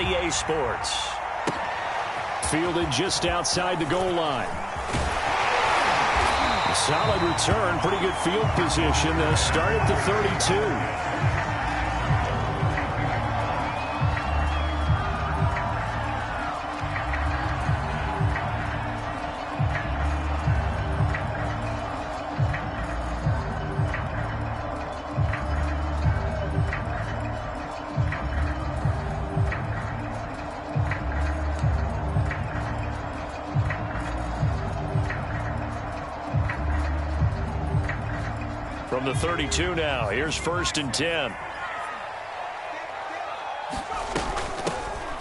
EA Sports. Fielded just outside the goal line. Solid return, pretty good field position. They'll start at the 32. From the 32 now, here's 1st and 10.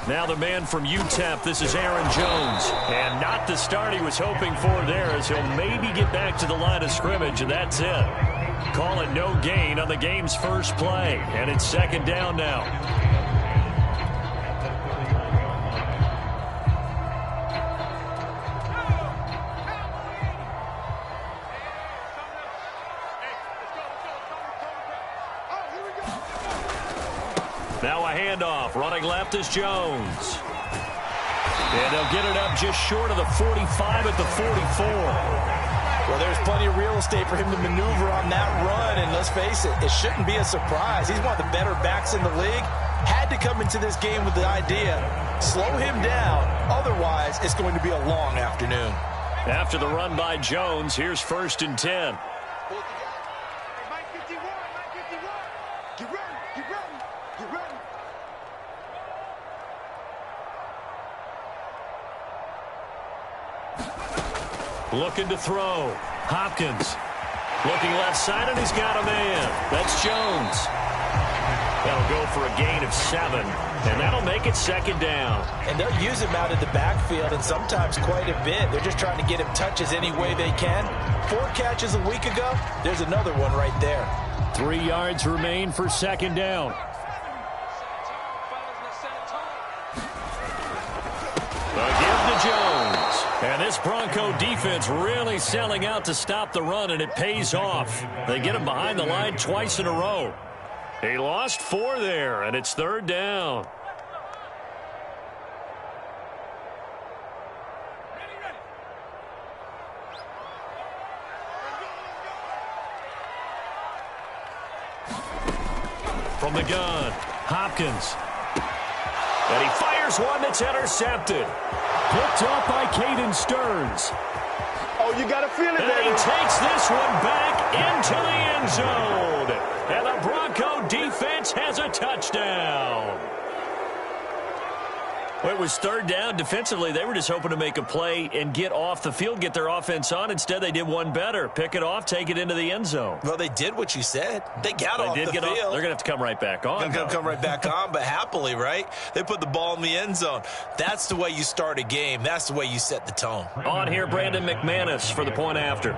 Now the man from UTEP, this is Aaron Jones. And not the start he was hoping for there, as he'll maybe get back to the line of scrimmage, and that's it. Call it no gain on the game's first play, and it's 2nd down now. Now a handoff. Running left is Jones. And they'll get it up just short of the 45 at the 44. Well, there's plenty of real estate for him to maneuver on that run. And let's face it, it shouldn't be a surprise. He's one of the better backs in the league. Had to come into this game with the idea, slow him down. Otherwise, it's going to be a long afternoon. After the run by Jones, here's 1st and 10. Looking to throw. Hopkins looking left side, and he's got a man. That's Jones. That'll go for a gain of 7, and that'll make it 2nd down. And they'll use him out of the backfield, and sometimes quite a bit. They're just trying to get him touches any way they can. 4 catches a week ago. There's another one right there. 3 yards remain for 2nd down. Again to Jones. And this Bronco defense really selling out to stop the run, and it pays off. They get him behind the line twice in a row. He lost 4 there, and it's 3rd down. From the gun, Hopkins. And he fires one that's intercepted. Picked up by Caden Stearns. Oh, you got to feel it, and baby. he takes this one back into the end zone. And the Bronco defense has a touchdown. Well, it was 3rd down. Defensively, they were just hoping to make a play and get off the field, get their offense on. Instead, they did one better. Pick it off, take it into the end zone. Well, they did what you said. They got off the field. They're going to have to come right back on. They're going to come right back on, but happily, right? They put the ball in the end zone. That's the way you start a game. That's the way you set the tone. On here, Brandon McManus for the point after.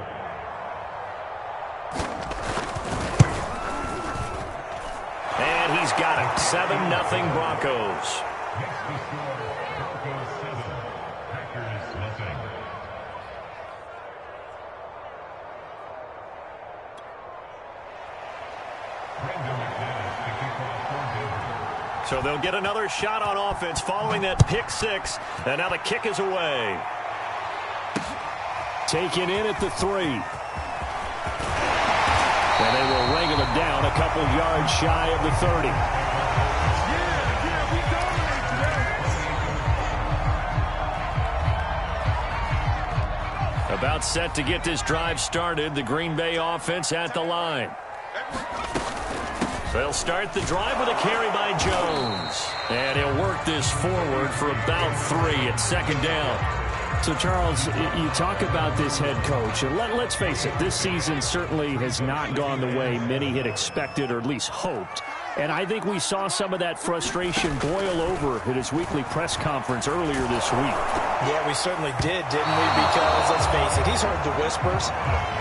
And he's got it. 7-0 Broncos. So they'll get another shot on offense following that pick 6. And now the kick is away. Taken in at the 3. And they will wrangle it down a couple yards shy of the 30. About set to get this drive started. The Green Bay offense at the line. They'll start the drive with a carry by Jones. And he'll work this forward for about 3 at 2nd down. So, Charles, you talk about this head coach, and let's face it, this season certainly has not gone the way many had expected or at least hoped. And I think we saw some of that frustration boil over at his weekly press conference earlier this week. Yeah, we certainly did, didn't we? Because, let's face it, he's heard the whispers,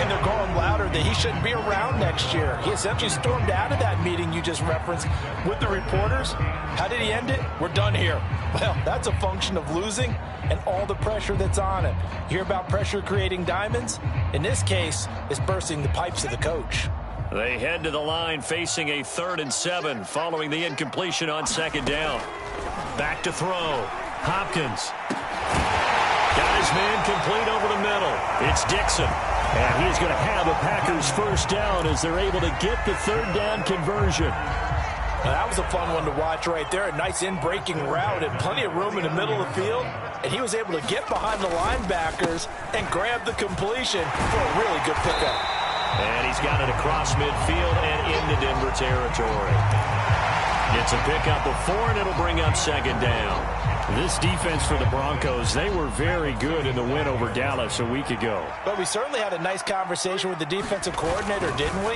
and they're going louder that he shouldn't be around next year. He essentially stormed out of that meeting you just referenced with the reporters. How did he end it? We're done here. Well, that's a function of losing and all the pressure that's on it. You hear about pressure creating diamonds? In this case, it's bursting the pipes of the coach. They head to the line facing a 3rd and 7 following the incompletion on 2nd down. Back to throw. Hopkins. Got his man complete over the middle. It's Dixon. And he's going to have a Packers first down as they're able to get the third down conversion. Now, that was a fun one to watch right there. A nice in-breaking route and plenty of room in the middle of the field. And he was able to get behind the linebackers and grab the completion for a really good pickup. And he's got it across midfield and into Denver territory. Gets a pickup of 4, and it'll bring up second down. This defense for the Broncos, they were very good in the win over Dallas a week ago. But we certainly had a nice conversation with the defensive coordinator, didn't we?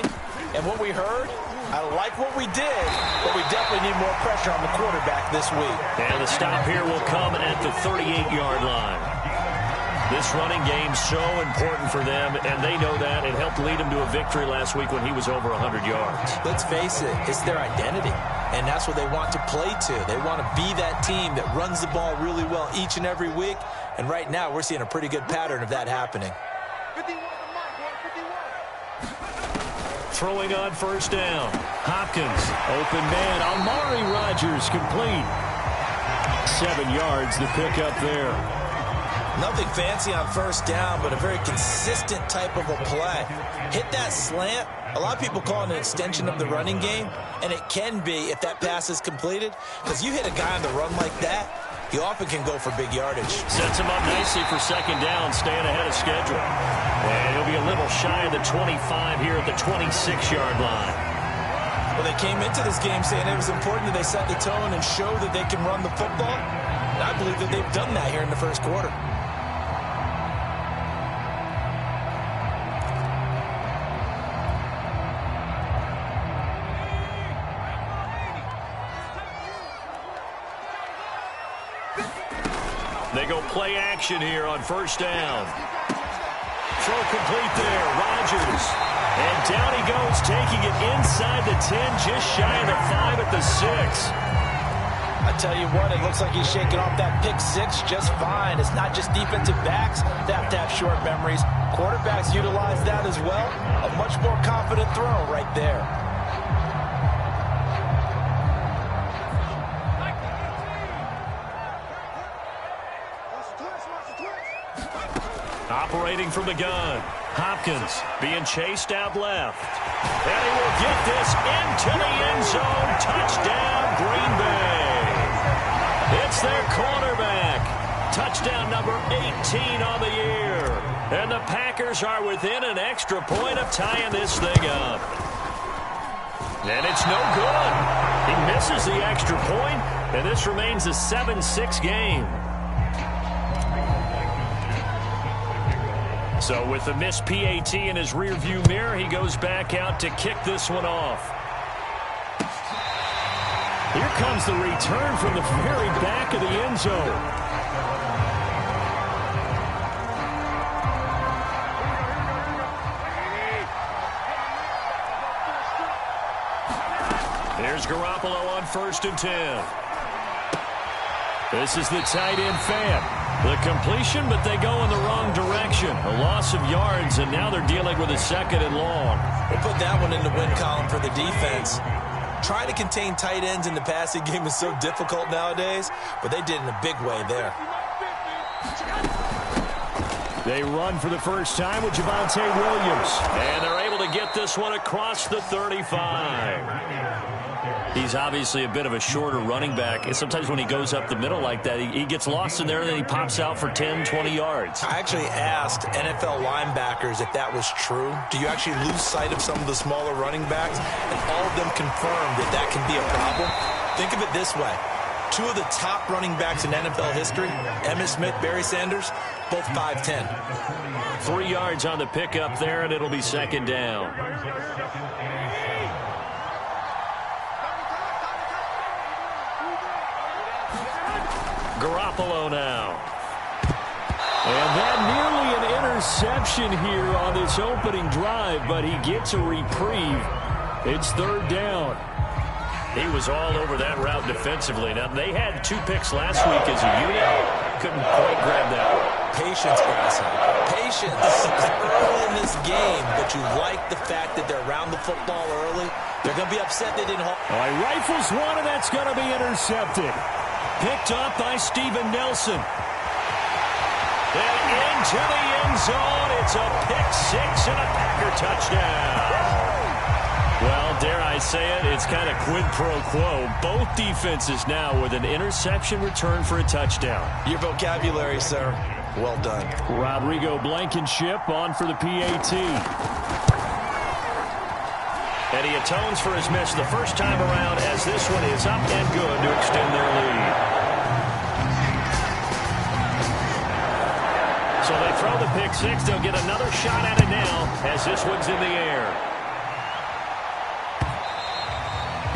And what we heard, I like what we did, but we definitely need more pressure on the quarterback this week. And the stop here will come at the 38-yard line. This running game's so important for them, and they know that. It helped lead them to a victory last week when he was over 100 yards. Let's face it, it's their identity, and that's what they want to play to. They want to be that team that runs the ball really well each and every week, and right now we're seeing a pretty good pattern of that happening. Throwing on first down. Hopkins, open man. Amari Rodgers complete. 7 yards, the pickup there. Nothing fancy on first down, but a very consistent type of a play. Hit that slant. A lot of people call it an extension of the running game, and it can be if that pass is completed, because you hit a guy on the run like that, he often can go for big yardage. Sets him up nicely for second down, staying ahead of schedule. And he'll be a little shy of the 25 here at the 26-yard line. Well, they came into this game saying it was important that they set the tone and show that they can run the football. And I believe that they've done that here in the first quarter. They go play action here on first down. Throw complete there. Rodgers. And down he goes, taking it inside the 10, just shy of the 5 at the 6. I tell you what, it looks like he's shaking off that pick 6 just fine. It's not just defensive backs that have to have short memories. Quarterbacks utilize that as well. A much more confident throw right there. Operating from the gun. Hopkins being chased out left. And he will get this into the end zone. Touchdown, Green Bay. It's their quarterback. Touchdown number 18 on the year. And the Packers are within an extra point of tying this thing up. And it's no good. He misses the extra point, and this remains a 7-6 game. So with the missed PAT in his rearview mirror, he goes back out to kick this one off. Here comes the return from the very back of the end zone. Here's Garoppolo on 1st and 10. This is the tight end Fant. The completion, but they go in the wrong direction. A loss of yards, and now they're dealing with a 2nd and long. We'll put that one in the win column for the defense. Trying to contain tight ends in the passing game is so difficult nowadays, but they did in a big way there. They run for the first time with Javonte Williams. And they're able to get this one across the 35. He's obviously a bit of a shorter running back. And sometimes when he goes up the middle like that, he gets lost in there, and then he pops out for 10, 20 yards. I actually asked NFL linebackers if that was true. Do you actually lose sight of some of the smaller running backs? And all of them confirmed that that can be a problem. Think of it this way. 2 of the top running backs in NFL history, Emmitt Smith, Barry Sanders, both 5'10". 3 yards on the pickup there, and it'll be 2nd down. Garoppolo now. And that nearly an interception here on this opening drive, but he gets a reprieve. It's 3rd down. He was all over that route defensively. Now, they had 2 picks last week as a unit. Couldn't quite grab that one. Patience, guys. Patience. It's early in this game, but you like the fact that they're around the football early. They're going to be upset they didn't hold. All right, rifles one, and that's going to be intercepted. Picked up by Steven Nelson. And into the end zone. It's a pick six and a Packer touchdown. Well, dare I say it, it's kind of quid pro quo. Both defenses now with an interception return for a touchdown. Your vocabulary, sir. Well done. Rodrigo Blankenship on for the PAT. And he atones for his miss the first time around as this one is up and good to extend their lead. So they throw the pick six. They'll get another shot at it now as this one's in the air.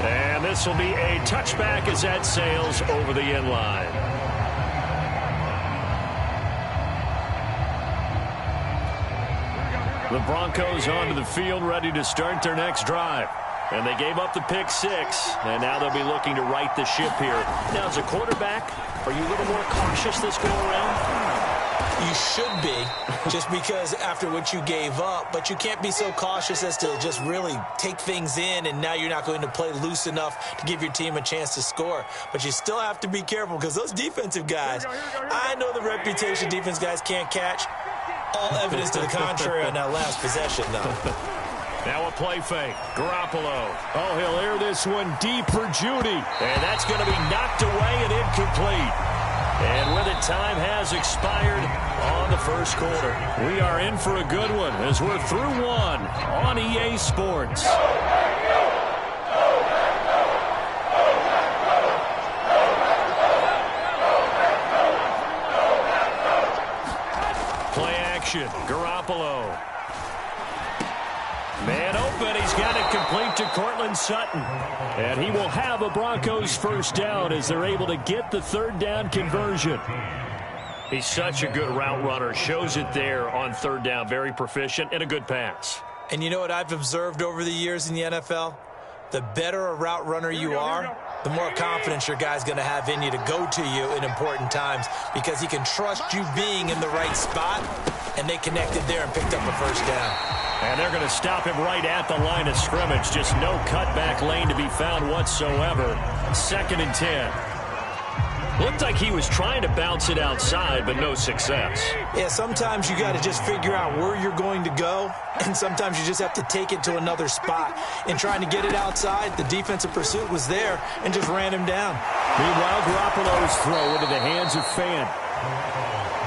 And this will be a touchback as that sails over the end line. The Broncos onto the field ready to start their next drive. And they gave up the pick six, and now they'll be looking to right the ship here. Now, as a quarterback, are you a little more cautious this go around? You should be, just because after what you gave up, but you can't be so cautious as to just really take things in, and now you're not going to play loose enough to give your team a chance to score. But you still have to be careful because those defensive guys, I know the reputation defense guys can't catch. All evidence to the contrary on that last possession, though. Now a play fake. Garoppolo. Oh, he'll air this one deep for Judy. And that's going to be knocked away and incomplete. And with it, time has expired on the first quarter. We are in for a good one as we're through one on EA Sports. Play action. Garoppolo. Man open. He's got it complete to Cortland Sutton. And he will have a Broncos first down as they're able to get the third down conversion. He's such a good route runner. Shows it there on third down. Very proficient and a good pass. And you know what I've observed over the years in the NFL? The better a route runner you are, the more confidence your guy's going to have in you to go to you in important times because he can trust you being in the right spot, and they connected there and picked up a first down. And they're going to stop him right at the line of scrimmage. Just no cutback lane to be found whatsoever. 2nd and 10. Looked like he was trying to bounce it outside, but no success. Yeah, sometimes you got to just figure out where you're going to go, and sometimes you just have to take it to another spot. In trying to get it outside, the defensive pursuit was there and just ran him down. Meanwhile, Garoppolo's throw into the hands of Fant.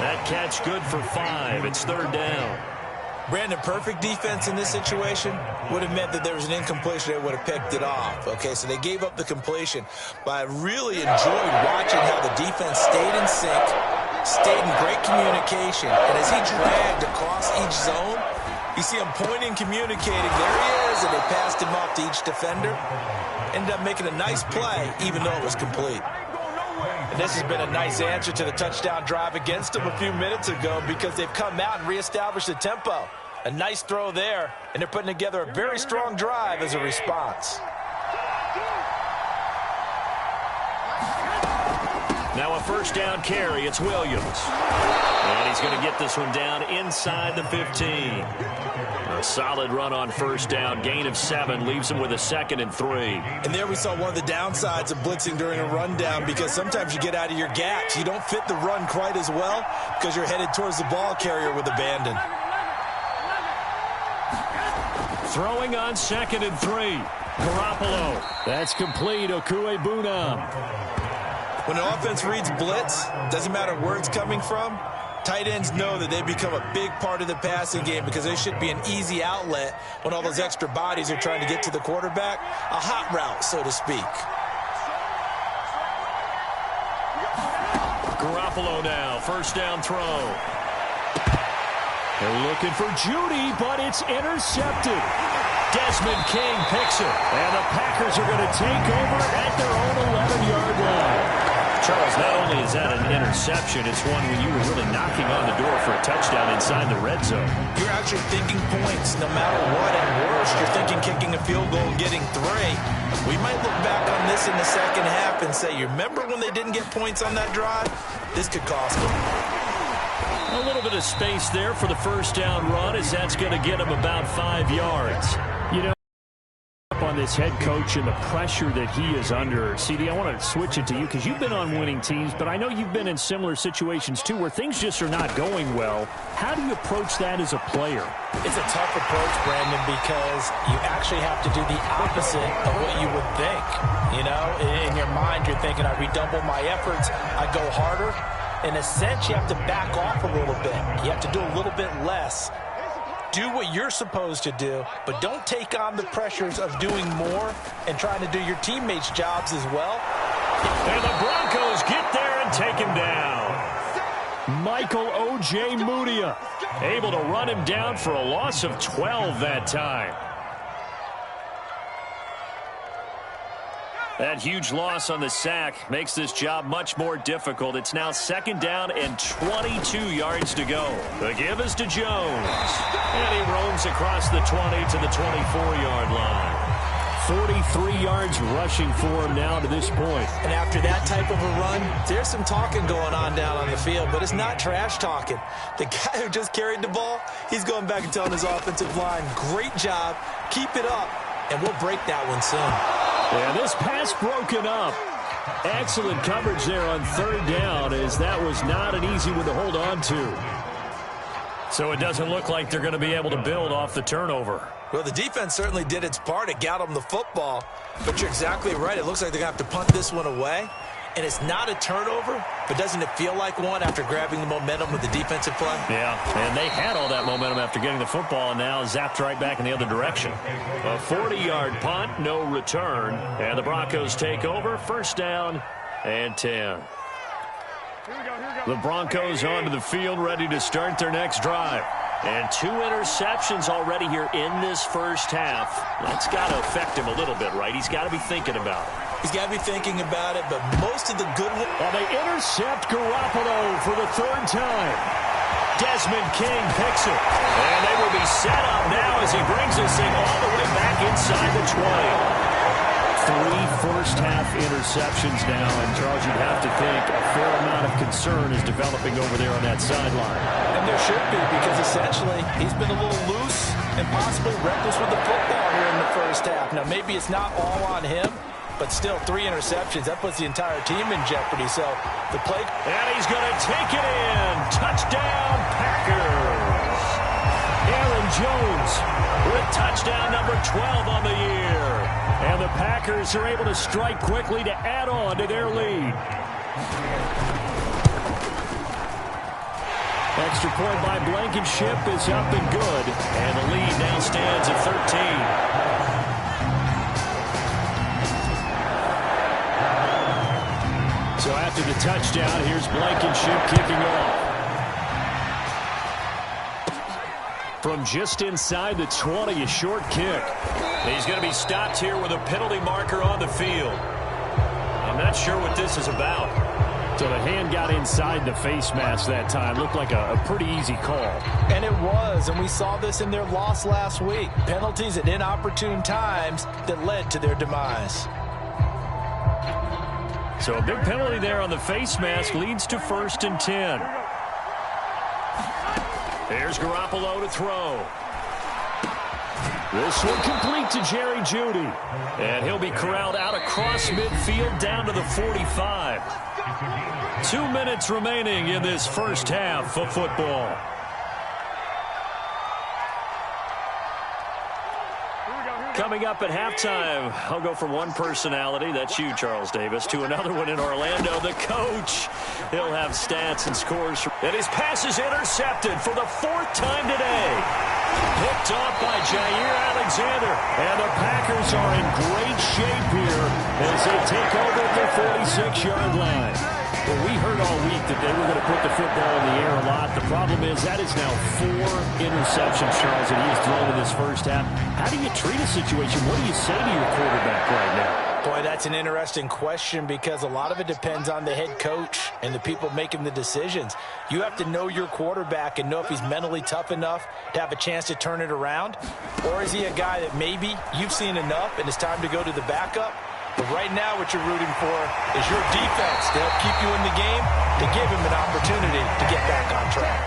That catch good for 5. It's third down. Brandon, perfect defense in this situation would have meant that there was an incompletion. They would have picked it off. Okay, so they gave up the completion. But I really enjoyed watching how the defense stayed in sync, stayed in great communication. And as he dragged across each zone, you see him pointing, communicating. There he is, and they passed him off to each defender. Ended up making a nice play, even though it was complete. And this has been a nice answer to the touchdown drive against them a few minutes ago because they've come out and reestablished the tempo. A nice throw there, and they're putting together a very strong drive as a response. Now a first down carry. It's Williams. And he's going to get this one down inside the 15. A solid run on first down. Gain of 7 leaves him with a 2nd and 3. And there we saw one of the downsides of blitzing during a rundown because sometimes you get out of your gaps. You don't fit the run quite as well because you're headed towards the ball carrier with abandon. Throwing on 2nd and 3. Garoppolo. That's complete. Okuebuna. When an offense reads blitz, doesn't matter where it's coming from, tight ends know that they become a big part of the passing game because they should be an easy outlet when all those extra bodies are trying to get to the quarterback. A hot route, so to speak. Garoppolo now. First down throw. They're looking for Judy, but it's intercepted. Desmond King picks it. And the Packers are going to take over at their own 11-yard line. Charles, not only is that an interception, it's one when you were really knocking on the door for a touchdown inside the red zone. You're actually thinking points no matter what, and worse, you're thinking kicking a field goal and getting 3. We might look back on this in the second half and say, you remember when they didn't get points on that drive? This could cost them. A little bit of space there for the first down run as that's going to get him about 5 yards. You know, on on this head coach and the pressure that he is under. CD, I want to switch it to you because you've been on winning teams, but I know you've been in similar situations too where things just are not going well. How do you approach that as a player? It's a tough approach, Brandon, because you actually have to do the opposite of what you would think. You know, in your mind, you're thinking, I redouble my efforts, I go harder. In a sense, you have to back off a little bit. You have to do a little bit less. Do what you're supposed to do, but don't take on the pressures of doing more and trying to do your teammates' jobs as well. And the Broncos get there and take him down. Michael O.J. Mudia able to run him down for a loss of 12 that time. That huge loss on the sack makes this job much more difficult. It's now 2nd down and 22 yards to go. The give is to Jones. And he roams across the 20 to the 24-yard line. 43 yards rushing for him now to this point. And after that type of a run, there's some talking going on down on the field, but it's not trash talking. The guy who just carried the ball, he's going back and telling his offensive line, great job, keep it up, and we'll break that one soon. And this pass broken up. Excellent coverage there on 3rd down, as that was not an easy one to hold on to. So it doesn't look like they're going to be able to build off the turnover. Well, the defense certainly did its part. It got them the football. But you're exactly right. It looks like they're going to have to punt this one away. And it's not a turnover, but doesn't it feel like one after grabbing the momentum with the defensive play? Yeah, and they had all that momentum after getting the football and now zapped right back in the other direction. A 40-yard punt, no return. And the Broncos take over, 1st down and 10. The Broncos onto the field, ready to start their next drive. And 2 interceptions already here in this first half. That's got to affect him a little bit, right? He's got to be thinking about it. He's got to be thinking about it, but most of the good ones. And they intercept Garoppolo for the 3rd time. Desmond King picks it. And they will be set up now as he brings this thing all the way back inside the 20. 3 first-half interceptions now, and Charles, you'd have to think a fair amount of concern is developing over there on that sideline. And there should be, because essentially he's been a little loose and possibly reckless with the football here in the first half. Now, maybe it's not all on him, but still 3 interceptions. That puts the entire team in jeopardy. So the play. And he's going to take it in. Touchdown, Packers. Aaron Jones with touchdown number 12 on the year. And the Packers are able to strike quickly to add on to their lead. Extra point by Blankenship is up and good. And the lead now stands at 13. So after the touchdown, here's Blankenship kicking off. From just inside the 20, a short kick. He's going to be stopped here with a penalty marker on the field. I'm not sure what this is about. So the hand got inside the face mask that time. Looked like a pretty easy call. And it was, and we saw this in their loss last week. Penalties at inopportune times that led to their demise. So a big penalty there on the face mask leads to 1st and 10. Here's Garoppolo to throw. This one complete to Jerry Jeudy. And he'll be corralled out across midfield down to the 45. 2 minutes remaining in this first half of football. Coming up at halftime, I'll go from one personality, that's you, Charles Davis, to another one in Orlando, the coach. He'll have stats and scores. And his pass is intercepted for the 4th time today. Picked off by Jair Alexander. And the Packers are in great shape here as they take over at their 46-yard line. Well, we heard all week that they were going to put the football in the air a lot. The problem is that is now 4 interceptions, Charles, that he has thrown in this first half. How do you treat a situation? What do you say to your quarterback right now? Boy, that's an interesting question because a lot of it depends on the head coach and the people making the decisions. You have to know your quarterback and know if he's mentally tough enough to have a chance to turn it around. Or is he a guy that maybe you've seen enough and it's time to go to the backup? But right now what you're rooting for is your defense to help keep you in the game, to give him an opportunity to get back on track.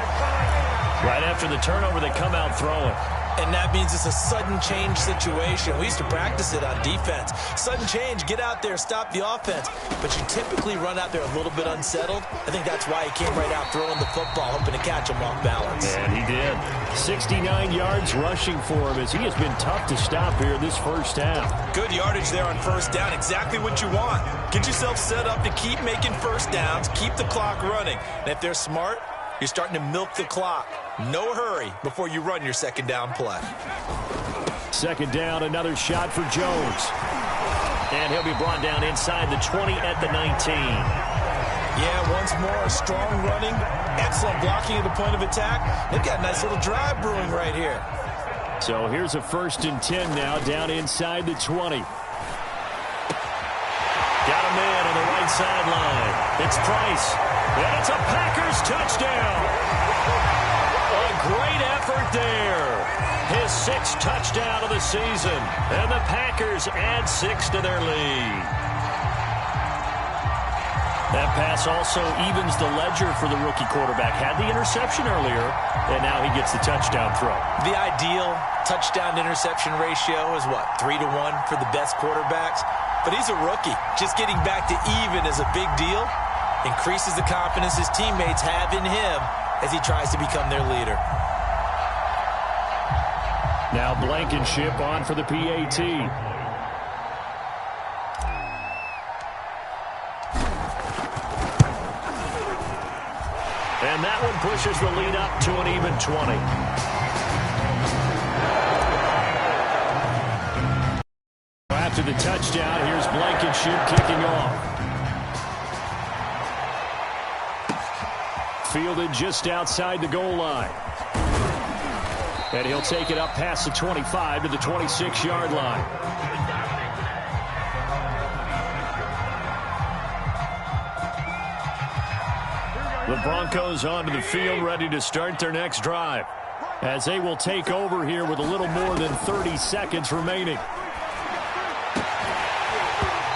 Right after the turnover, they come out throwing. And that means it's a sudden change situation. We used to practice it on defense. Sudden change, get out there, stop the offense. But you typically run out there a little bit unsettled. I think that's why he came right out throwing the football, hoping to catch him off balance. And he did. 69 yards rushing for him as he has been tough to stop here this first half. Good yardage there on first down. Exactly what you want. Get yourself set up to keep making first downs, keep the clock running. And if they're smart, you're starting to milk the clock. No hurry before you run your second down play. Second down, another shot for Jones. And he'll be brought down inside the 20 at the 19. Yeah, once more, strong running, excellent blocking at the point of attack. They've got a nice little drive brewing right here. So here's a 1st and 10 now, down inside the 20. Got a man on the right sideline. It's Price. And it's a Packers touchdown. A great effort there. His 6th touchdown of the season. And the Packers add 6 to their lead. That pass also evens the ledger for the rookie quarterback. Had the interception earlier, and now he gets the touchdown throw. The ideal touchdown-interception ratio is what, 3-to-1 for the best quarterbacks? But he's a rookie. Just getting back to even is a big deal. Increases the confidence his teammates have in him as he tries to become their leader. Now Blankenship on for the PAT. And that one pushes the lead up to an even 20. After the touchdown, here's Blankenship kicking off. Fielded just outside the goal line. And he'll take it up past the 25 to the 26-yard line. The Broncos onto the field, ready to start their next drive, as they will take over here with a little more than 30 seconds remaining.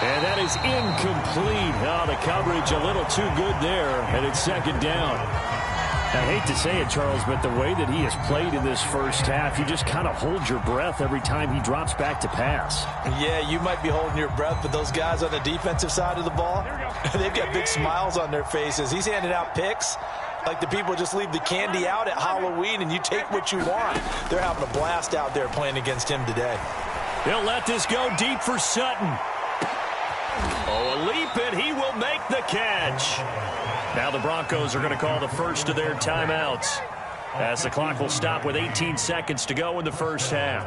And that is incomplete. Oh, the coverage a little too good there, and it's second down. I hate to say it, Charles, but the way that he has played in this first half, you just kind of hold your breath every time he drops back to pass. Yeah, you might be holding your breath, but those guys on the defensive side of the ball, they've got big smiles on their faces. He's handing out picks like the people just leave the candy out at Halloween and you take what you want. They're having a blast out there playing against him today. He'll let this go deep for Sutton. Oh, a leap, and he will make the catch. Now the Broncos are going to call the first of their timeouts, as the clock will stop with 18 seconds to go in the first half.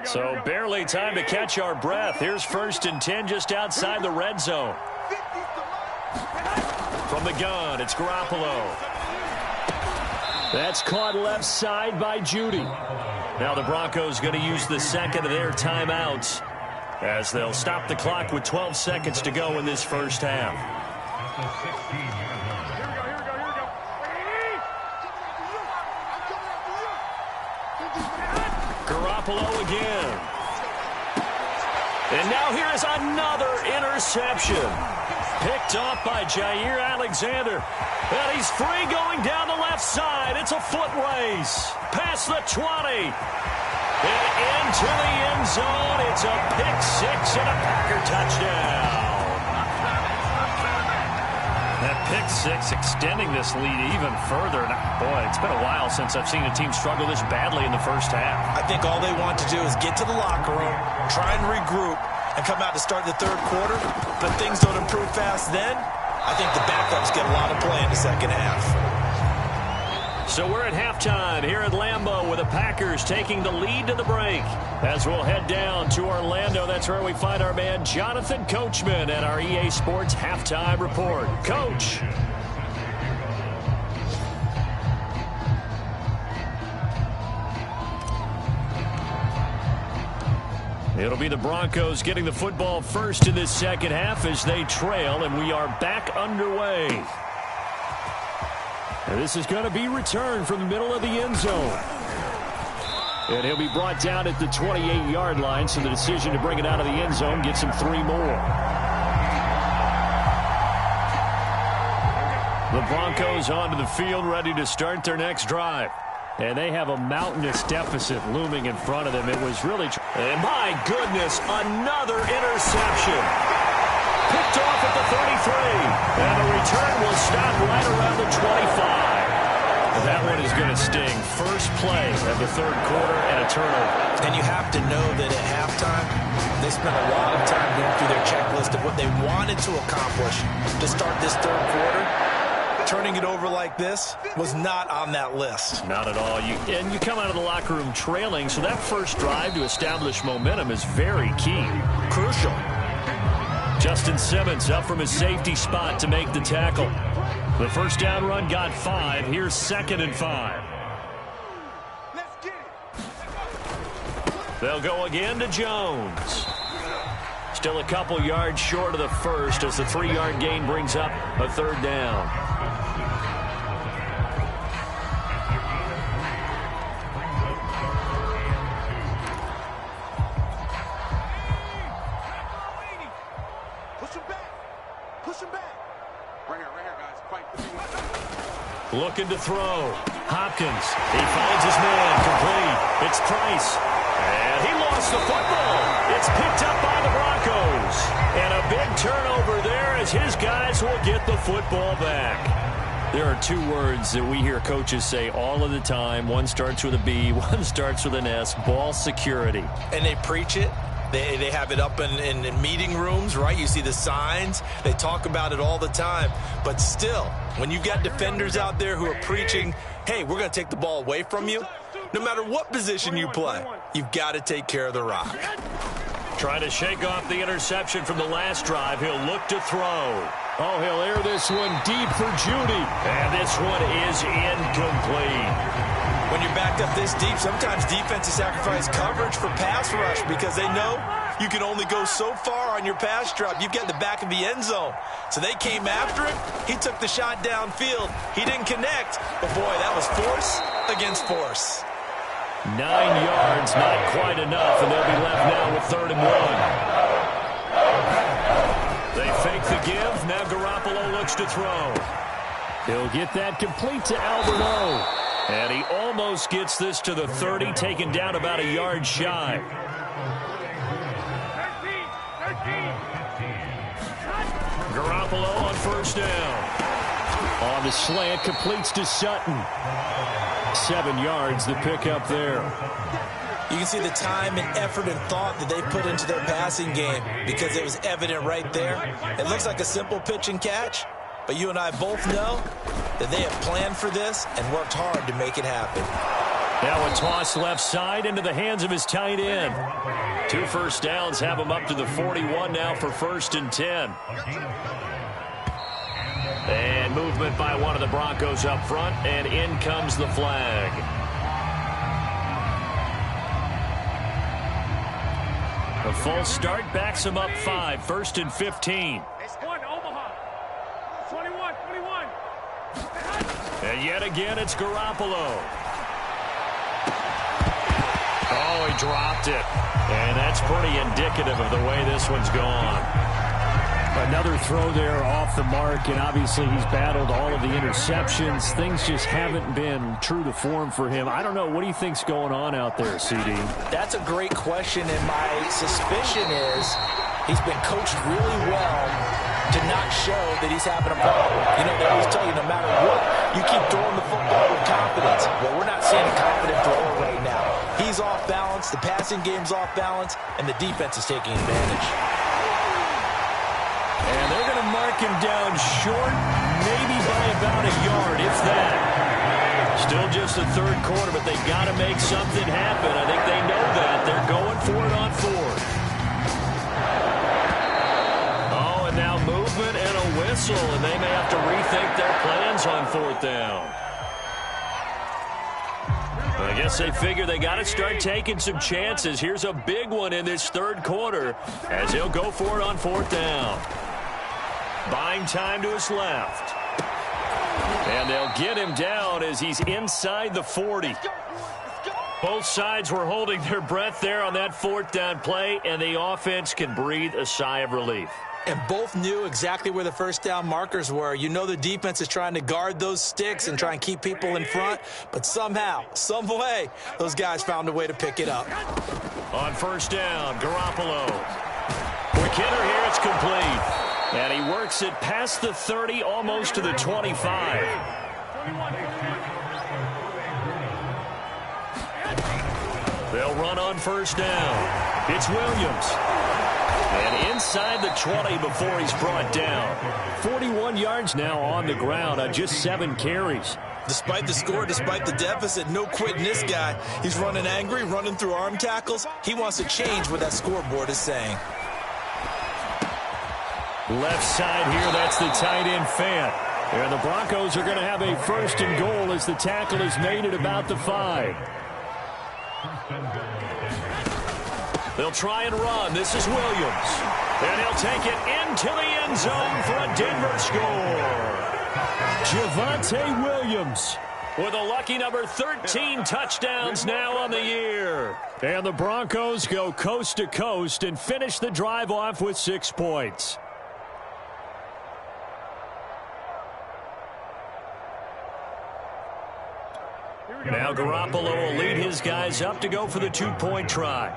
So barely time to catch our breath. Here's 1st and 10 just outside the red zone. From the gun, it's Garoppolo. That's caught left side by Judy. Now the Broncos going to use the second of their timeouts, as they'll stop the clock with 12 seconds to go in this first half. Garoppolo again. And now here is another interception. Picked off by Jair Alexander. And he's free going down the left side. It's a foot race. Past the 20. And into the end zone. It's a pick six and a Packer touchdown. That pick six extending this lead even further. Boy, it's been a while since I've seen a team struggle this badly in the first half. I think all they want to do is get to the locker room, try and regroup, and come out to start the third quarter. But things don't improve fast then. I think the backups get a lot of play in the second half. So we're at halftime here at Lambeau with the Packers taking the lead to the break. As we'll head down to Orlando, that's where we find our man Jonathan Coachman at our EA Sports Halftime Report. Coach. It'll be the Broncos getting the football first in this second half as they trail, and we are back underway. And this is going to be returned from the middle of the end zone. And he'll be brought down at the 28-yard line, so the decision to bring it out of the end zone gets him 3 more. The Broncos onto the field, ready to start their next drive. And they have a mountainous deficit looming in front of them. It was really... And my goodness, another interception. Picked off at the 33. And the return will stop right around the 25. That one is going to sting. First play of the third quarter and a turnover. And you have to know that at halftime, they spent a lot of time going through their checklist of what they wanted to accomplish to start this third quarter. Turning it over like this was not on that list. Not at all. And you come out of the locker room trailing, so that first drive to establish momentum is very key. Crucial. Justin Simmons up from his safety spot to make the tackle. The first down run got 5. Here's 2nd and 5. Let's get it. They'll go again to Jones. Still a couple yards short of the first as the 3-yard gain brings up a third down. Looking to throw. Hopkins. He finds his man. Complete. It's Price. And he lost the football. It's picked up by the Broncos. And a big turnover there as his guys will get the football back. There are 2 words that we hear coaches say all of the time. One starts with a B, one starts with an S. Ball security. And they preach it. They have it up in meeting rooms, right? You see the signs. They talk about it all the time. But still, when you've got defenders out there who are preaching, hey, we're going to take the ball away from you, no matter what position you play, you've got to take care of the rock. Trying to shake off the interception from the last drive. He'll look to throw. Oh, he'll air this one deep for Judy. And this one is incomplete. When you're backed up this deep, sometimes defenses sacrifice coverage for pass rush because they know you can only go so far on your pass drop. You've got the back of the end zone. So they came after him. He took the shot downfield. He didn't connect. But, boy, that was force against force. 9 yards, not quite enough, and they'll be left now with 3rd and 1. They fake the give. Now Garoppolo looks to throw. He'll get that complete to Alberto. And he almost gets this to the 30, taken down about a yard shy. Garoppolo on first down. On the slant, completes to Sutton. 7 yards, the pickup there. You can see the time and effort and thought that they put into their passing game because it was evident right there. It looks like a simple pitch and catch, but you and I both know that they have planned for this and worked hard to make it happen. Now a toss left side into the hands of his tight end. 2 first downs have him up to the 41 now for 1st and 10. And movement by one of the Broncos up front, and in comes the flag. A false start backs him up 5, 1st and 15. And yet again, it's Garoppolo. Oh, he dropped it. And that's pretty indicative of the way this one's gone. Another throw there off the mark, and obviously he's battled all of the interceptions. Things just haven't been true to form for him. I don't know. What do you think's going on out there, CD? That's a great question, and my suspicion is he's been coached really well to not show that he's having a problem. You know, they always tell you no matter what, you keep throwing the football with confidence. Well, we're not seeing a confident thrower right now. He's off balance, the passing game's off balance, and the defense is taking advantage. And they're going to mark him down short, maybe by about a yard, if that. Still just the 3rd quarter, but they've got to make something happen. I think they know that. They're going for it on 4th. Oh, and now movement and a whistle, and they may have to rethink their plans on 4th down. I guess they figure they got to start taking some chances. Here's a big one in this 3rd quarter as he'll go for it on 4th down. Buying time to his left. And they'll get him down as he's inside the 40. Both sides were holding their breath there on that 4th down play, and the offense can breathe a sigh of relief. and both knew exactly where the first down markers were. You know the defense is trying to guard those sticks and try and keep people in front, but somehow, some way, those guys found a way to pick it up. On first down, Garoppolo. Quick hitter here, it's complete. And he works it past the 30, almost to the 25. They'll run on first down. It's Williams. And inside the 20 before he's brought down. 41 yards now on the ground on just 7 carries. Despite the score, despite the deficit, no quitting this guy. He's running angry, running through arm tackles. He wants to change what that scoreboard is saying. Left side here, that's the tight end Fant. And the Broncos are going to have a first and goal as the tackle is made at about the 5. They'll try and run. This is Williams. And he'll take it into the end zone for a Denver score. Javonte Williams with a lucky number 13 touchdowns now on the year. And the Broncos go coast to coast and finish the drive off with 6 points. Now Garoppolo will lead his guys up to go for the 2-point try.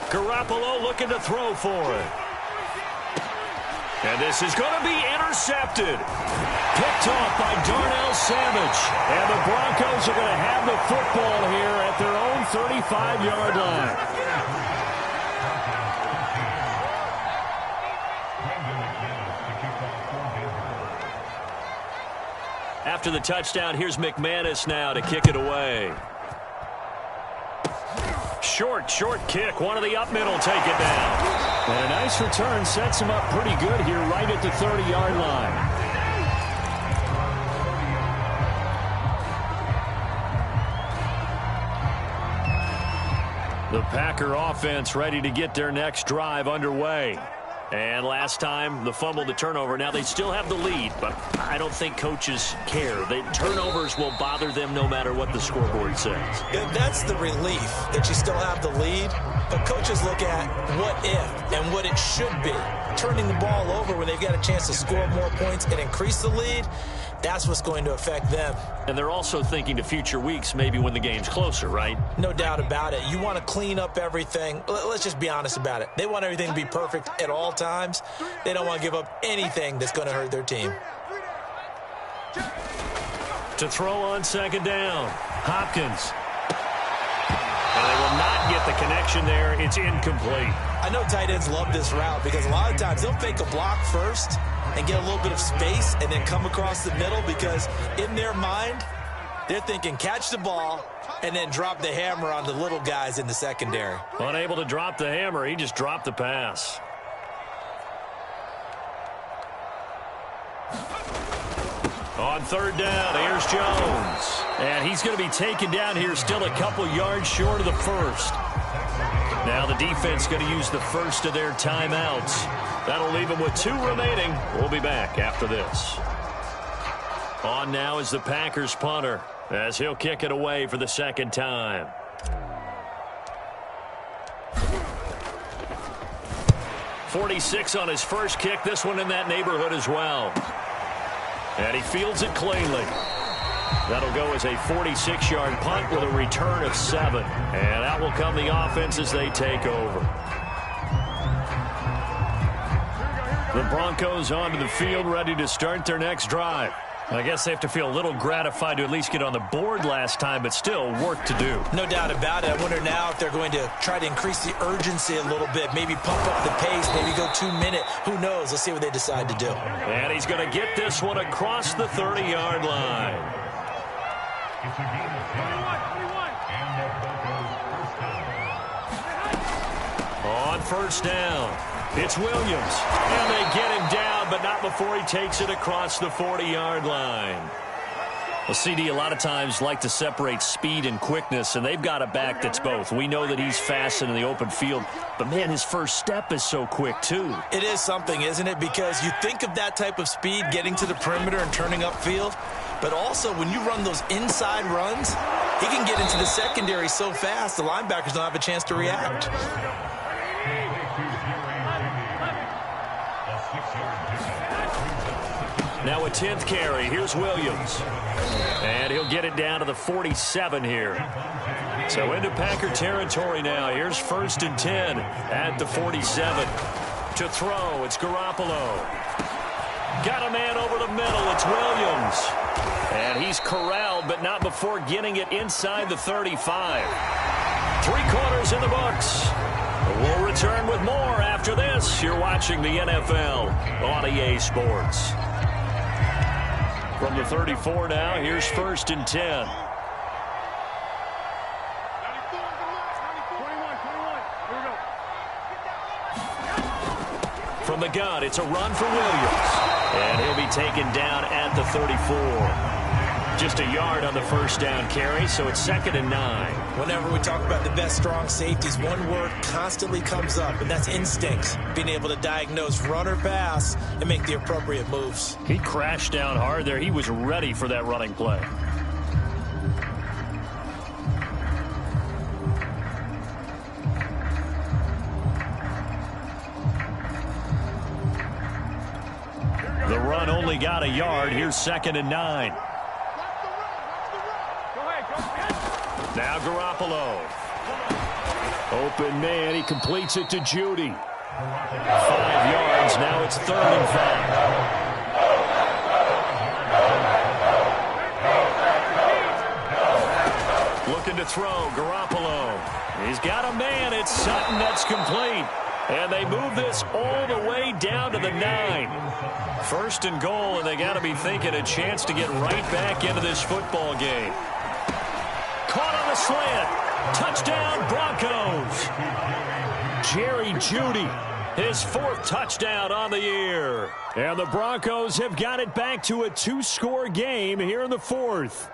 Garoppolo looking to throw for it. And this is going to be intercepted. Picked off by Darnell Savage. And the Broncos are going to have the football here at their own 35-yard line. After the touchdown, here's McManus now to kick it away. Short kick. One of the up middle take it down. And a nice return sets him up pretty good here right at the 30-yard line. The Packer offense ready to get their next drive underway. And last time, the fumble, the turnover. Now they still have the lead, but I don't think coaches care. The turnovers will bother them no matter what the scoreboard says. That's the relief that you still have the lead. But coaches look at what if and what it should be. Turning the ball over when they've got a chance to score more points and increase the lead, that's what's going to affect them. And they're also thinking to future weeks, maybe when the game's closer, right? No doubt about it. You want to clean up everything. Let's just be honest about it. They want everything to be perfect at all times. They don't want to give up anything that's going to hurt their team. To throw on second down, Hopkins. And they will not get the connection there. It's incomplete. I know tight ends love this route because a lot of times they'll fake a block first and get a little bit of space and then come across the middle because in their mind, they're thinking catch the ball and then drop the hammer on the little guys in the secondary. Unable to drop the hammer, he just dropped the pass. On third down, here's Jones. And he's going to be taken down here still a couple yards short of the first. Now the defense going to use the first of their timeouts. That'll leave them with 2 remaining. We'll be back after this. On now is the Packers punter as he'll kick it away for the second time. .46 on his first kick. This one in that neighborhood as well. And he fields it cleanly. That'll go as a 46-yard punt with a return of 7. And out will come the offense as they take over. The Broncos onto the field, ready to start their next drive. I guess they have to feel a little gratified to at least get on the board last time, but still work to do. No doubt about it. I wonder now if they're going to try to increase the urgency a little bit, maybe pump up the pace, maybe go 2-minute. Who knows? Let's see what they decide to do. And he's going to get this one across the 30-yard line. On first down, it's Williams. And they get him down, but not before he takes it across the 40-yard line. Well, CD, a lot of times like to separate speed and quickness, and they've got a back that's both. We know that he's fast in the open field, but, man, his first step is so quick, too. It is something, isn't it? Because you think of that type of speed, getting to the perimeter and turning upfield, but also when you run those inside runs, he can get into the secondary so fast the linebackers don't have a chance to react. Now a 10th carry. Here's Williams. And he'll get it down to the 47 here. So into Packer territory now. Here's 1st and 10 at the 47. To throw, it's Garoppolo. Got a man over the middle. It's Williams. And he's corralled, but not before getting it inside the 35. 3 quarters in the books. We'll return with more after this. You're watching the NFL on EA Sports. From the 34 now, here's 1st and 10. From the gun, it's a run for Williams. And he'll be taken down at the 34. Just a yard on the 1st down carry, so it's 2nd and 9. Whenever we talk about the best strong safeties, one word constantly comes up, and that's instincts. Being able to diagnose run or pass and make the appropriate moves. He crashed down hard there. He was ready for that running play. The run only got a yard. Here's 2nd and 9. Now Garoppolo. Open man. He completes it to Judy. 5 yards. Now it's 3rd and 5. Looking to throw. Garoppolo. He's got a man. It's Sutton. That's complete. And they move this all the way down to the 9. 1st and goal, and they got to be thinking a chance to get right back into this football game. Caught on the slant. Touchdown, Broncos. Jerry Jeudy, his 4th touchdown on the year. And the Broncos have got it back to a 2-score game here in the 4th.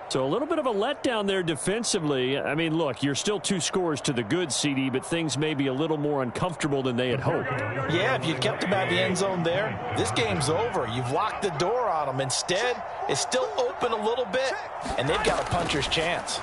So a little bit of a letdown there defensively. I mean, look, you're still 2 scores to the good, CD, but things may be a little more uncomfortable than they had hoped. Yeah, if you'd kept them out of the end zone there, this game's over. You've locked the door on them. Instead, it's still open a little bit, and they've got a puncher's chance.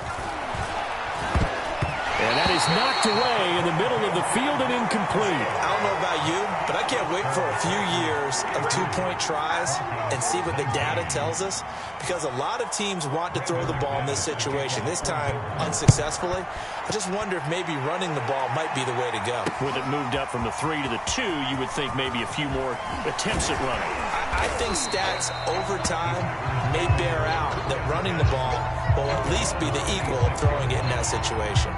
And that is knocked away in the middle of the field and incomplete. I don't know about you, but I can't wait for a few years of 2-point tries and see what the data tells us, because a lot of teams want to throw the ball in this situation. This time, unsuccessfully. I just wonder if maybe running the ball might be the way to go. With it moved up from the 3 to the 2, you would think maybe a few more attempts at running. I think stats over time may bear out that running the ball will at least be the equal of throwing it in that situation.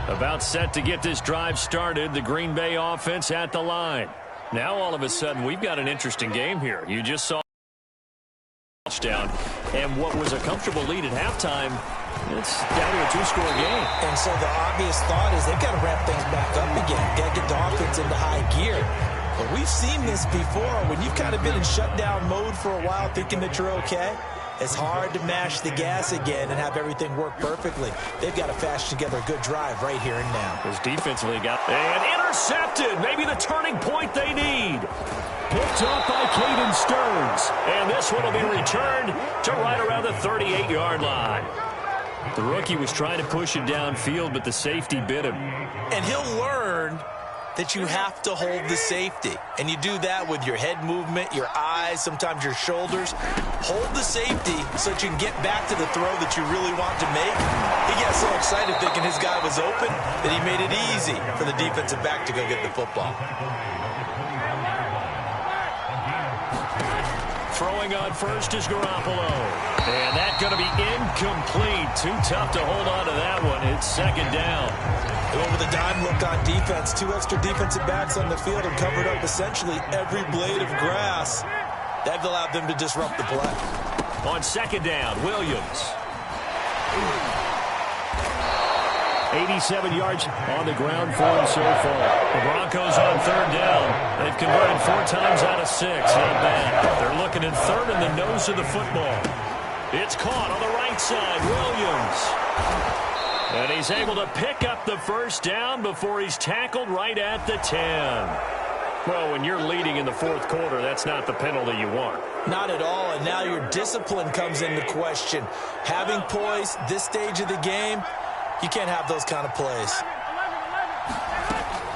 About set to get this drive started. The Green Bay offense at the line. Now all of a sudden we've got an interesting game here. You just saw a touchdown, and what was a comfortable lead at halftime, it's down to a 2-score game. And so the obvious thought is they've got to ramp things back up again. Got to get the offense into high gear. But we've seen this before. When you've kind of been in shutdown mode for a while thinking that you're okay, it's hard to mash the gas again and have everything work perfectly. They've got to fashion together a good drive right here and now. His defensively got and intercepted. Maybe the turning point they need. Picked up by Caden Stearns. And this one will be returned to right around the 38-yard line. The rookie was trying to push it downfield, but the safety bit him. And he'll learn that you have to hold the safety. And you do that with your head movement, your eyes, sometimes your shoulders. Hold the safety so that you can get back to the throw that you really want to make. He got so excited thinking his guy was open that he made it easy for the defensive back to go get the football. Throwing on first is Garoppolo. And that's going to be incomplete. Too tough to hold on to that one. It's 2nd down. They went with a dime look on defense. 2 extra defensive backs on the field and covered up essentially every blade of grass. That allowed them to disrupt the play. On 2nd down, Williams. 87 yards on the ground for him so far. The Broncos on 3rd down. They've converted 4 times out of 6. Not bad. They're looking in 3rd in the nose of the football. It's caught on the right side. Williams. And he's able to pick up the 1st down before he's tackled right at the 10. Well, when you're leading in the 4th quarter, that's not the penalty you want. Not at all, and now your discipline comes into question. Having poise this stage of the game, you can't have those kind of plays.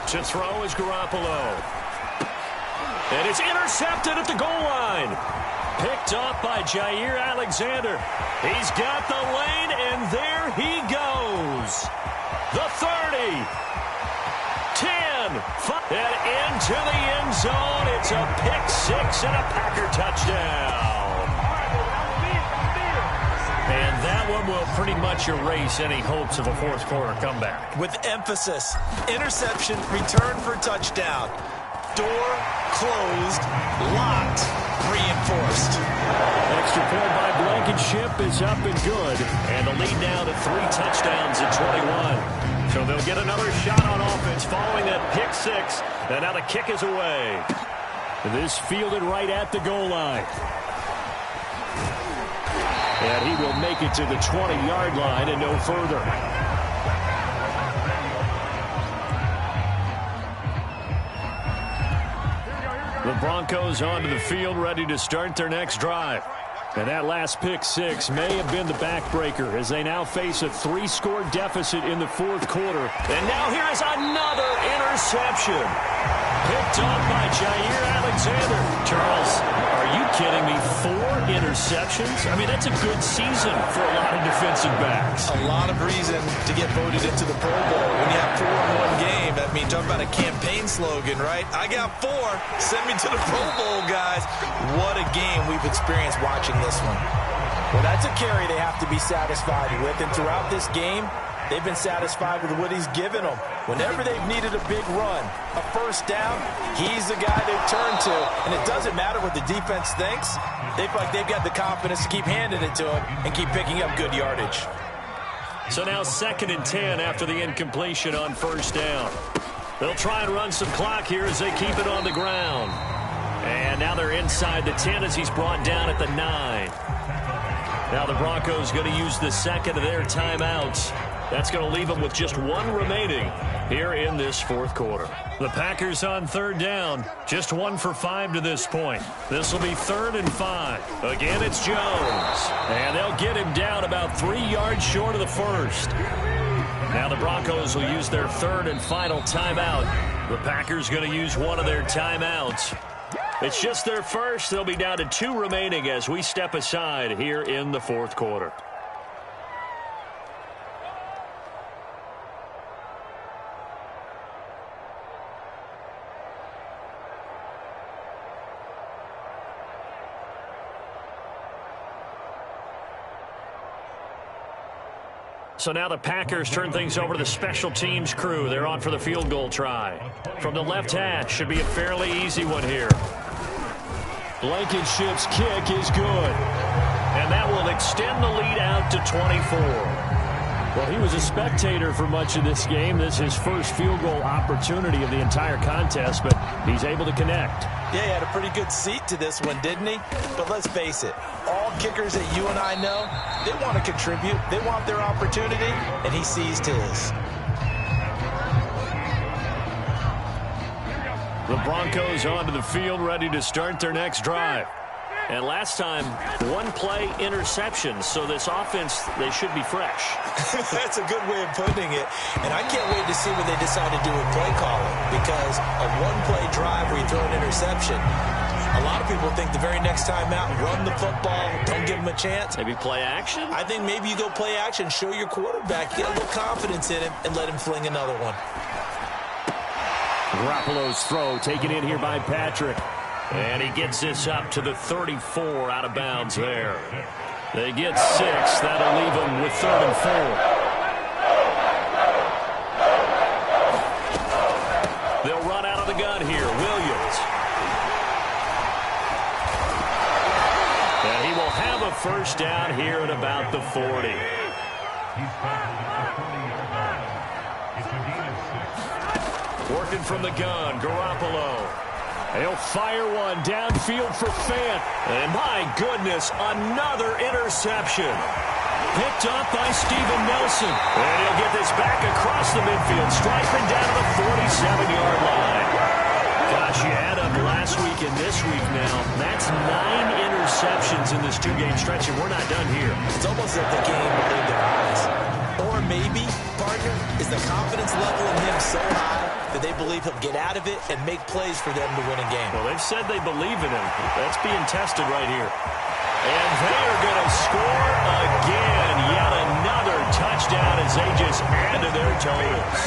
To throw is Garoppolo. And it's intercepted at the goal line. Picked off by Jair Alexander. He's got the lane, and there he goes. The 30. 10. 5, and into the end zone. It's a pick six and a Packer touchdown. And that one will pretty much erase any hopes of a fourth quarter comeback. With emphasis, interception, return for touchdown. Door closed, locked, reinforced. Extra point by Blankenship is up and good. And the lead now to 3 touchdowns at 21. So they'll get another shot on offense following that pick six. And now the kick is away. This fielded right at the goal line. And he will make it to the 20-yard line and no further. The Broncos onto the field, ready to start their next drive. And that last pick six may have been the backbreaker as they now face a 3-score deficit in the fourth quarter. And now here is another interception. Picked off by Jair Alexander. Charles, are you kidding me? 4 interceptions? I mean, that's a good season for a lot of defensive backs. A lot of reason to get voted into the Pro Bowl. When you have 4 in one game, I mean, talk about a campaign slogan, right? I got 4. Send me to the Pro Bowl, guys. What a game we've experienced watching this one. Well, that's a carry they have to be satisfied with. And throughout this game, they've been satisfied with what he's given them. Whenever they've needed a big run, a first down, he's the guy they've turned to. And it doesn't matter what the defense thinks. They feel like they've got the confidence to keep handing it to him and keep picking up good yardage. So now 2nd and 10 after the incompletion on first down. They'll try and run some clock here as they keep it on the ground. And now they're inside the 10 as he's brought down at the 9. Now the Broncos going to use the second of their timeouts. That's going to leave them with just 1 remaining here in this fourth quarter. The Packers on 3rd down, just 1 for 5 to this point. This will be 3rd and 5. Again, it's Jones. And they'll get him down about 3 yards short of the first. Now the Broncos will use their 3rd and final timeout. The Packers going to use one of their timeouts. It's just their first. They'll be down to 2 remaining as we step aside here in the fourth quarter. So now the Packers turn things over to the special teams crew. They're on for the field goal try. From the left hash, should be a fairly easy one here. Blankenship's kick is good. And that will extend the lead out to 24. Well, he was a spectator for much of this game. This is his first field goal opportunity of the entire contest, but he's able to connect. Yeah, he had a pretty good seat to this one, didn't he? But let's face it, all kickers that you and I know, they want to contribute. They want their opportunity, and he seized his. The Broncos onto the field, ready to start their next drive. And last time, 1-play interception. So this offense, they should be fresh. That's a good way of putting it. And I can't wait to see what they decide to do with play calling. Because a 1-play drive where you throw an interception, a lot of people think the very next time out, run the football, don't give them a chance. Maybe play action? I think maybe you go play action, show your quarterback, get a little confidence in him, and let him fling another one. Garoppolo's throw taken in here by Patrick. And he gets this up to the 34 out of bounds there. They get 6. That'll leave them with 3rd and 4. They'll run out of the gun here. Williams. And he will have a first down here at about the 40. Working from the gun, Garoppolo. He'll fire one downfield for Fant. And my goodness, another interception. Picked up by Steven Nelson. And he'll get this back across the midfield, striping down to the 47-yard line. Gosh, you add up last week and this week now. That's 9 interceptions in this 2-game stretch, and we're not done here. It's almost like the game believed their eyes. Or maybe, partner, is the confidence level in him so high they believe he'll get out of it and make plays for them to win a game. Well, they've said they believe in him. That's being tested right here. And they are going to score again. Yet another touchdown as they just add to their totals.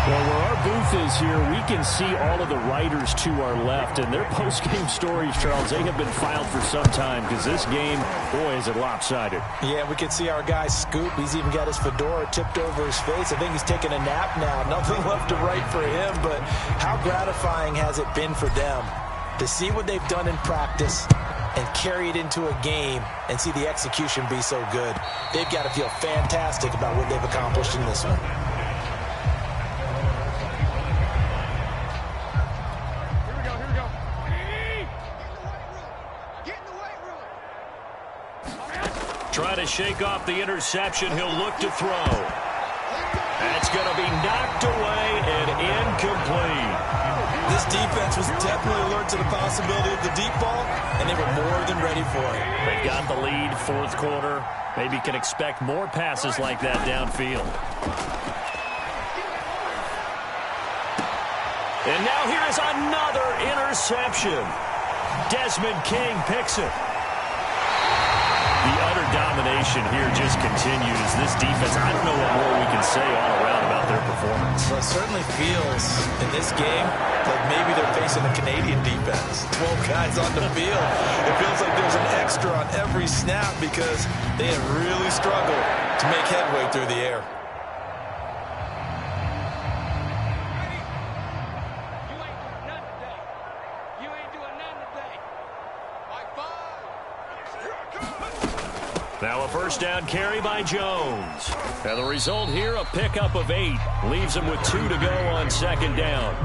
Well, where our booth is here, we can see all of the writers to our left. And their post-game stories, Charles, they have been filed for some time because this game, boy, is it lopsided. Yeah, we can see our guy Scoop. He's even got his fedora tipped over his face. I think he's taking a nap now. Nothing left to write for him, but how gratifying has it been for them to see what they've done in practice and carry it into a game and see the execution be so good. They've got to feel fantastic about what they've accomplished in this one. Trying to shake off the interception. He'll look to throw. That's going to be knocked away and incomplete. This defense was definitely alert to the possibility of the deep ball, and they were more than ready for it. They've got the lead, fourth quarter. Maybe can expect more passes like that downfield. And now here is another interception. Desmond King picks it. The utter domination here just continues. This defense, I don't know what more we can say all around about their performance. Well, it certainly feels in this game like maybe they're facing a Canadian defense. 12 guys on the field. It feels like there's an extra on every snap because they have really struggled to make headway through the air. Now a first down carry by Jones. And the result here, a pickup of 8. Leaves him with 2 to go on second down.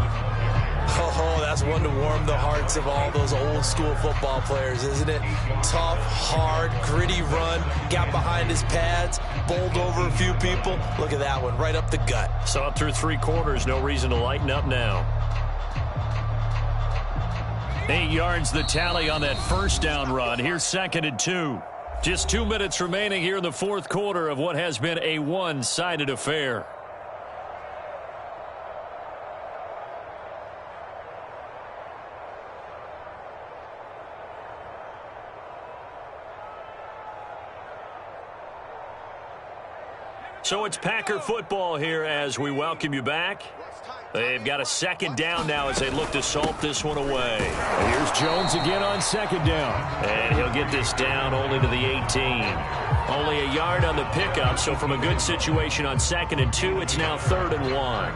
Oh, that's one to warm the hearts of all those old school football players, isn't it? Tough, hard, gritty run. Got behind his pads, bowled over a few people. Look at that one, right up the gut. Saw it through 3 quarters. No reason to lighten up now. 8 yards the tally on that first down run. Here's second and 2. Just 2 minutes remaining here in the fourth quarter of what has been a one-sided affair. So it's Packer football here as we welcome you back. They've got a second down now as they look to salt this one away. And here's Jones again on second down. And he'll get this down only to the 18. Only a yard on the pickup, so from a good situation on second and 2, it's now 3rd and 1.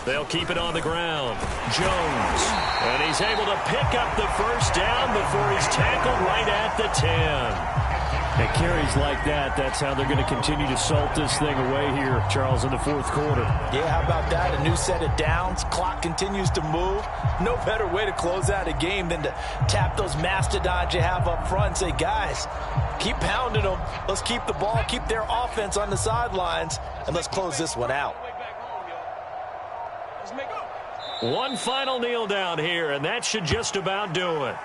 They'll keep it on the ground. Jones. And he's able to pick up the first down before he's tackled right at the 10. And carries like that, that's how they're going to continue to salt this thing away here, Charles, in the fourth quarter. Yeah, how about that? A new set of downs. Clock continues to move. No better way to close out a game than to tap those mastodons you have up front and say, guys, keep pounding them. Let's keep the ball, keep their offense on the sidelines, and let's close this one out. One final kneel down here, and that should just about do it.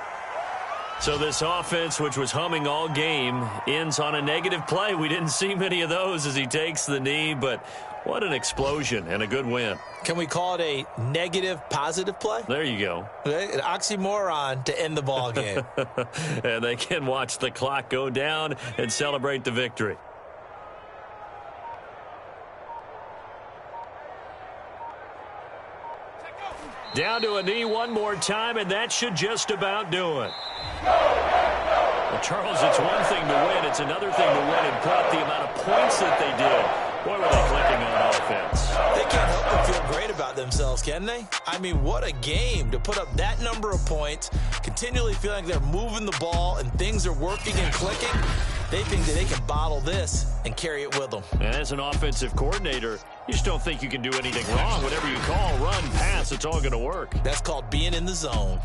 So this offense, which was humming all game, ends on a negative play. We didn't see many of those as he takes the knee, but what an explosion and a good win. Can we call it a negative positive play? There you go. An oxymoron to end the ball game. And they can watch the clock go down and celebrate the victory. Down to a knee one more time, and that should just about do it. Well, Charles, it's one thing to win. It's another thing to win and put up the amount of points that they did. Boy, were they clicking on offense. They can't help but feel great about themselves, can they? I mean, what a game to put up that number of points, continually feeling like they're moving the ball and things are working and clicking. They think that they can bottle this and carry it with them. And as an offensive coordinator, you just don't think you can do anything wrong. Whatever you call, run, pass, it's all going to work. That's called being in the zone.